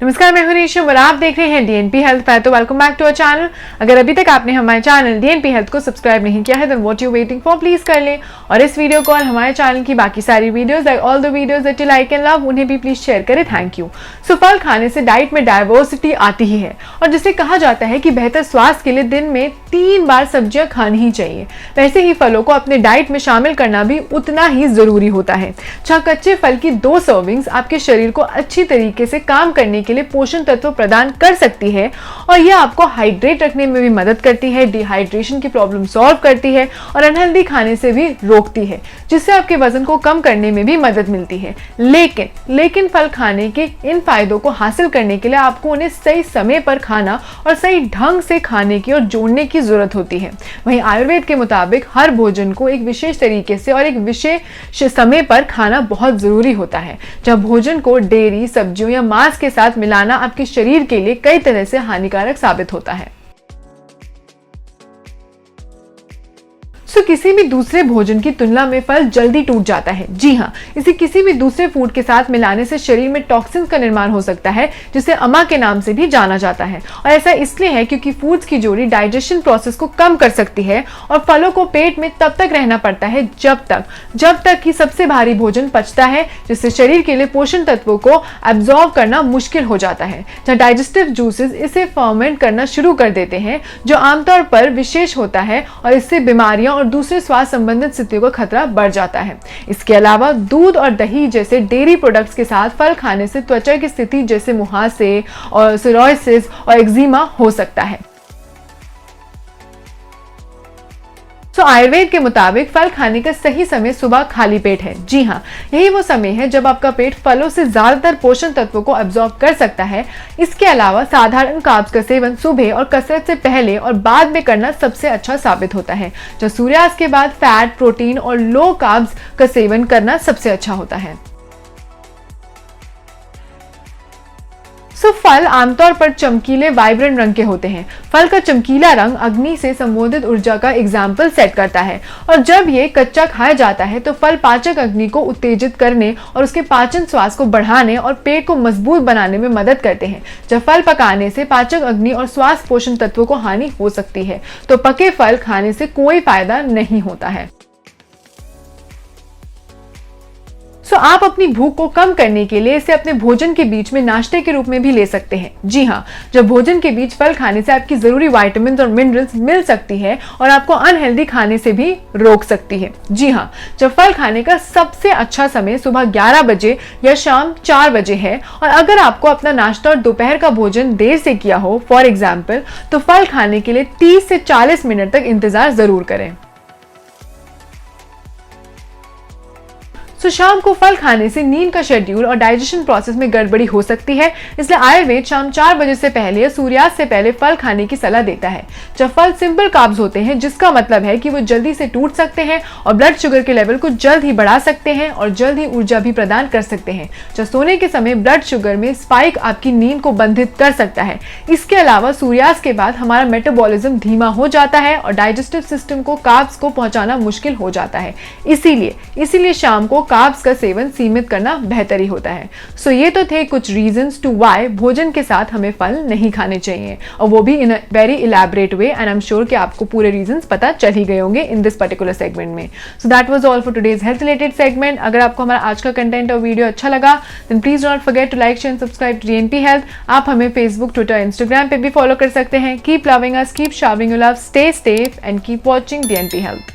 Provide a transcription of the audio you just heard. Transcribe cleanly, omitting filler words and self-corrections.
नमस्कार, मैं हूं रेशम और आप देख रहे हैं डीएनपी हेल्थ। तो welcome back to our channel. अगर अभी तक आपने हमारे चैनल डीएनपी हेल्थ को सब्सक्राइब नहीं किया है, then what you waiting for, please कर लें। और इस वीडियो को और हमारे चैनल की बाकी सारी videos, like all the videos that you like and love, उन्हें भी प्लीज शेयर करें। Thank you. सो फल खाने से डाइट में डाइवर्सिटी आती ही है, और जिसे कहा जाता है कि बेहतर स्वास्थ्य के लिए दिन में 3 बार सब्जियां खानी ही चाहिए, वैसे ही फलों को अपने डाइट में शामिल करना भी उतना ही जरूरी होता है। जहाँ कच्चे फल की 2 सर्विंग्स आपके शरीर को अच्छी तरीके से काम करने के लिए पोषण तत्व प्रदान कर सकती है, और यह आपको हाइड्रेट रखने में भी मदद करती है, डिहाइड्रेशन की प्रॉब्लम सॉल्व करती है और अनहेल्दी खाने से भी रोकती है, जिससे आपके वजन को कम करने में भी मदद मिलती है। लेकिन फल खाने के इन फायदों को हासिल करने के लिए आपको उन्हें सही समय पर खाना और सही ढंग से खाने की और जोड़ने की जरूरत होती है। वहीं आयुर्वेद के मुताबिक हर भोजन को एक विशेष तरीके से और एक विशेष समय पर खाना बहुत जरूरी होता है। जब भोजन को डेयरी, सब्जियों या मांस के साथ मिलाना आपके शरीर के लिए कई तरह से हानिकारक साबित होता है। किसी भी दूसरे भोजन की तुलना में फल जल्दी टूट जाता है। जी हाँ, इसे किसी भी दूसरे फूड के साथ मिलाने से शरीर में टॉक्सिन्स का निर्माण हो सकता है, जिसे अमा के नाम से भी जाना जाता है। और ऐसा इसलिए है क्योंकि फूड्स की जोड़ी डाइजेशन प्रोसेस को कम कर सकती है, और फलों को पेट में तब तक रहना पड़ता है जब तक कि सबसे भारी भोजन पचता है, जिससे शरीर के लिए पोषण तत्वों को एब्जॉर्ब करना मुश्किल हो जाता है। जहाँ डाइजेस्टिव जूसेस इसे फर्मेंट करना शुरू कर देते हैं, जो आमतौर पर विशेष होता है, और इससे बीमारियां और दूसरे स्वास्थ्य संबंधित स्थितियों का खतरा बढ़ जाता है। इसके अलावा दूध और दही जैसे डेयरी प्रोडक्ट्स के साथ फल खाने से त्वचा की स्थिति जैसे मुहासे और सोरायसिस और एक्जिमा हो सकता है। आयुर्वेद के मुताबिक फल खाने का सही समय सुबह खाली पेट है। जी हाँ, यही वो समय है जब आपका पेट फलों से ज्यादातर पोषण तत्वों को अब्सॉर्ब कर सकता है। इसके अलावा साधारण कार्ब्स का सेवन सुबह और कसरत से पहले और बाद में करना सबसे अच्छा साबित होता है। जब सूर्यास्त के बाद फैट, प्रोटीन और लो कार्ब्स का सेवन करना सबसे अच्छा होता है। फल आमतौर पर चमकीले वाइब्रेंट रंग के होते हैं। फल का चमकीला रंग अग्नि से संबोधित ऊर्जा का एग्जाम्पल सेट करता है, और जब ये कच्चा खाया जाता है तो फल पाचक अग्नि को उत्तेजित करने और उसके पाचन श्वास को बढ़ाने और पेट को मजबूत बनाने में मदद करते हैं। जब फल पकाने से पाचक अग्नि और श्वास पोषण तत्वों को हानि हो सकती है, तो पके फल खाने से कोई फायदा नहीं होता है। आप अपनी भूख को कम करने के लिए इसे अपने भोजन के बीच में नाश्ते के रूप में भी ले सकते हैं। जी हाँ, जब भोजन के बीच फल खाने से आपकी जरूरी विटामिन और मिनरल्स मिल सकती है, और आपको अनहेल्दी खाने से भी रोक सकती है। जी हाँ, जब फल खाने का सबसे अच्छा समय सुबह 11 बजे या शाम 4 बजे है, और अगर आपको अपना नाश्ता और दोपहर का भोजन देर से किया हो, फॉर एग्जाम्पल, तो फल खाने के लिए 30 से 40 मिनट तक इंतजार जरूर करें। शाम को फल खाने से नींद का शेड्यूल और डाइजेशन प्रोसेस में गड़बड़ी हो सकती है, इसलिए आयुर्वेद शाम 4 बजे से पहले या सूर्यास्त से पहले फल खाने की सलाह देता है। जब फल सिंपल कार्ब्स होते हैं, जिसका मतलब है कि वो जल्दी से टूट सकते हैं और ब्लड शुगर के लेवल को जल्द ही बढ़ा सकते हैं और जल्द ही ऊर्जा भी प्रदान कर सकते हैं। जब सोने के समय ब्लड शुगर में स्पाइक आपकी नींद को बाधित कर सकता है। इसके अलावा सूर्यास्त के बाद हमारा मेटाबॉलिज्म धीमा हो जाता है और डाइजेस्टिव सिस्टम को कार्ब्स को पहुंचाना मुश्किल हो जाता है। इसीलिए शाम को कार्ब्स का सेवन सीमित करना बेहतर ही होता है। ये तो थे कुछ रीजंस टू व्हाई भोजन के साथ हमें फल नहीं खाने चाहिए, और वो भी in a very elaborate way, and I am sure कि आपको पूरे रीजंस पता चल ही गए होंगे इन दिस पर्टिकुलर सेगमेंट में। That was all for today's health related segment. अगर आपको हमारा आज का कंटेंट और वीडियो अच्छा लगा, then please do not forget to like, share and subscribe to DNP health. आप हमें फेसबुक, ट्विटर, इंस्टाग्राम पे भी फॉलो कर सकते हैं। Keep loving us, keep showering your love, stay safe and keep watching DNP health.